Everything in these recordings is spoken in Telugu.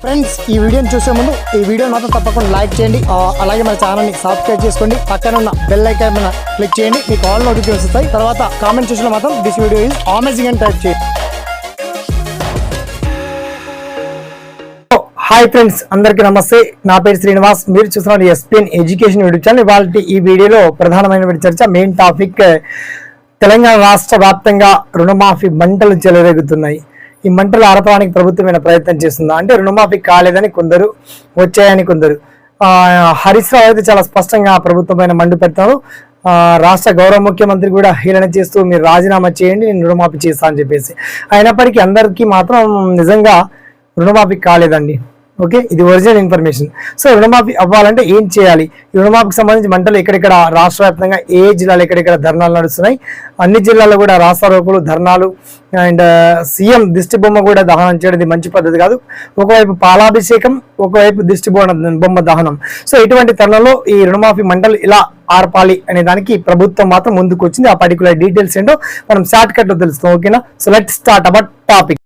ఫ్రెండ్స్ ఈ వీడియోని చూసే ముందు ఈ వీడియో మాత్రం తప్పకుండా లైక్ చేయండి, అలాగే మన ఛానల్ని సబ్స్క్రైబ్ చేసుకోండి, పక్కన ఉన్న బెల్ ఐకాన్ మీద క్లిక్ చేయండి, మీకు ఆల్ నోటిఫికేషన్స్ వస్తాయి. తర్వాత కామెంట్ సెక్షన్లో మాత్రం దిస్ వీడియో ఈజ్ అమేజింగ్ అని టైప్ చేయండి. హాయ్ ఫ్రెండ్స్, అందరికీ నమస్తే. నా పేరు శ్రీనివాస్, మీరు చూస్తున్నారు ఎస్పీఎన్ ఎడ్యుకేషన్ యూట్యూబ్ ఛానల్. ఇవాళ ఈ వీడియోలో ప్రధానమైన చర్చ, మెయిన్ టాపిక్, తెలంగాణ రాష్ట్ర వ్యాప్తంగా రుణమాఫీ మంటలు చెలరేగుతున్నాయి. ఈ మంటలు ఆరపడానికి ప్రభుత్వమైన ప్రయత్నం చేస్తుందా అంటే రుణమాఫీ కాలేదని కొందరు, వచ్చాయని కొందరు. హరీష్ రావు అయితే చాలా స్పష్టంగా ప్రభుత్వం పైన మండు పెడతారు. రాష్ట్ర గౌరవ ముఖ్యమంత్రి కూడా హేళన చేస్తూ మీరు రాజీనామా చేయండి, నేను రుణమాఫీ చేస్తా అని చెప్పేసి. అయినప్పటికీ అందరికీ మాత్రం నిజంగా రుణమాఫీ కాలేదండి. ఓకే, ఇది ఒరిజినల్ ఇన్ఫర్మేషన్. సో రుణమాఫీ అవ్వాలంటే ఏం చేయాలి? ఈ రుణమాఫీకి సంబంధించి మంటలు ఎక్కడెక్కడ రాష్ట్ర వ్యాప్తంగా ఏ జిల్లాలో ఎక్కడెక్కడ ధర్నాలు నడుస్తున్నాయి, అన్ని జిల్లాల్లో కూడా రాస్తారోకులు, ధర్నాలు అండ్ సీఎం దిష్టి బొమ్మ కూడా దహనం చేయడం మంచి పద్ధతి కాదు. ఒకవైపు పాలాభిషేకం, ఒకవైపు దిష్టి బొమ్మ దహనం. సో ఇటువంటి తరుణంలో ఈ రుణమాఫీ మంటలు ఇలా ఆర్పాలి అనే దానికి ప్రభుత్వం మాత్రం ముందుకు వచ్చింది. ఆ పర్టికులర్ డీటెయిల్స్ ఏంటో మనం షార్ట్ కట్ లో తెలుస్తాం. ఓకేనా? So let's start about topic.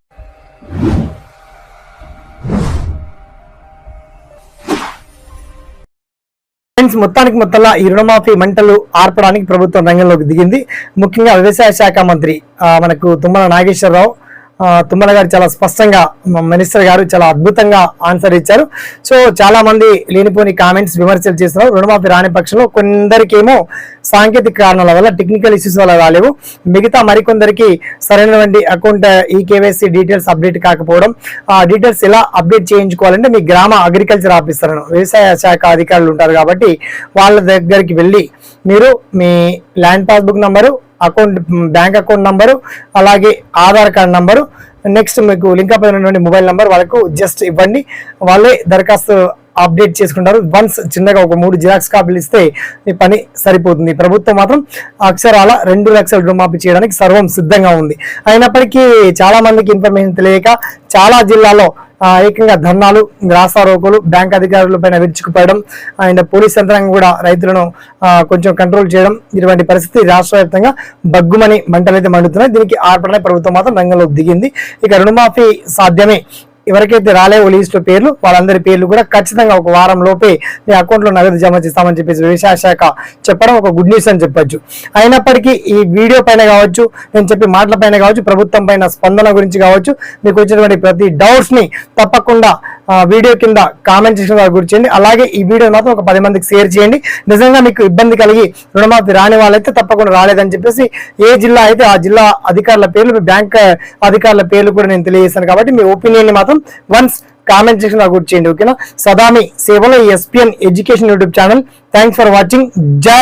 మొత్తంలో ఈ రుణమాఫీ మంటలు ఆర్పడానికి ప్రభుత్వం రంగంలోకి దిగింది. ముఖ్యంగా వ్యవసాయ శాఖ మంత్రి మనకు తుమ్మల నాగేశ్వరరావు, తుమ్మల గారు చాలా స్పష్టంగా, మినిస్టర్ గారు చాలా అద్భుతంగా ఆన్సర్ ఇచ్చారు. సో చాలా మంది లేనిపోని కామెంట్స్, విమర్శలు చేస్తున్నారు. రుణమాఫీ రాని పక్షంలో కొందరికేమో సాంకేతిక కారణాల వల్ల, టెక్నికల్ ఇష్యూస్ వల్ల రాలేవు. మిగతా మరికొందరికి సరైనటువంటి అకౌంట్ ఈకేవైసీ డీటెయిల్స్ అప్డేట్ కాకపోవడం, ఆ డీటెయిల్స్ ఎలా అప్డేట్ చేయించుకోవాలంటే మీ గ్రామ అగ్రికల్చర్ ఆఫీసర్, వ్యవసాయ శాఖ అధికారులు ఉంటారు కాబట్టి వాళ్ళ దగ్గరికి వెళ్ళి మీరు మీ land passbook number, account, bank account number, అలాగే ఆధార్ కార్డ్ నంబరు, నెక్స్ట్ మీకు లింకప్ అయినటువంటి మొబైల్ నెంబర్ వాళ్ళకు జస్ట్ ఇవ్వండి. వాళ్ళే దరఖాస్తు అప్డేట్ చేసుకుంటారు. వన్స్ చిన్నగా ఒక 3 జిరాక్స్ కాపీలు ఇస్తే మీ పని సరిపోతుంది. ప్రభుత్వం మాత్రం అక్షరాల 2 లక్షల రుణమాఫీ చేయడానికి సర్వం సిద్ధంగా ఉంది. అయినప్పటికీ చాలా మందికి ఇన్ఫర్మేషన్ తెలియక చాలా జిల్లాలో ఏకంగా ధర్నాలు, రాస్తారోకోలు, బ్యాంక్ అధికారుల పైన విరుచుకుపడడం అండ్ పోలీస్ యంత్రాంగం కూడా రైతులను కొంచెం కంట్రోల్ చేయడం, ఇటువంటి పరిస్థితి రాష్ట్ర వ్యాప్తంగా బగ్గుమని మంటలైతే మండుతున్నాయి. దీనికి ఆర్పడానికి ప్రభుత్వం మాత్రం రంగంలో దిగింది. ఇక రుణమాఫీ సాధ్యమే. ఎవరికైతే రాలేవో లిస్టు పేర్లు, వాళ్ళందరి పేర్లు కూడా ఖచ్చితంగా ఒక వారం లోపే మీ అకౌంట్లో నగదు జమ చేస్తామని చెప్పేసి వ్యవసాయ శాఖ చెప్పడం ఒక గుడ్ న్యూస్ అని చెప్పొచ్చు. అయినప్పటికీ ఈ వీడియో పైన కావచ్చు, నేను చెప్పే మాటల పైన కావచ్చు, ప్రభుత్వం పైన స్పందన గురించి కావచ్చు, మీకు వచ్చినటువంటి ప్రతి డౌట్స్ ని తప్పకుండా వీడియో కింద కామెంట్ సెక్షన్ ద్వారా గుర్తు చేయండి. అలాగే ఈ వీడియో మాత్రం ఒక 10 మందికి షేర్ చేయండి. నిజంగా మీకు ఇబ్బంది కలిగి రుణమాఫీ రాని వాళ్ళైతే తప్పకుండా రాలేదని చెప్పేసి ఏ జిల్లా అయితే ఆ జిల్లా అధికారుల పేర్లు, బ్యాంక్ అధికారుల పేర్లు కూడా నేను తెలియజేస్తాను. కాబట్టి మీ ఒపీనియన్ ని మాత్రం వన్స్ కామెంట్ సెక్షన్ లో గుర్తు చేయండి. ఓకేనా? సదామి సేవలో SPN education YouTube channel. Thanks for watching. జై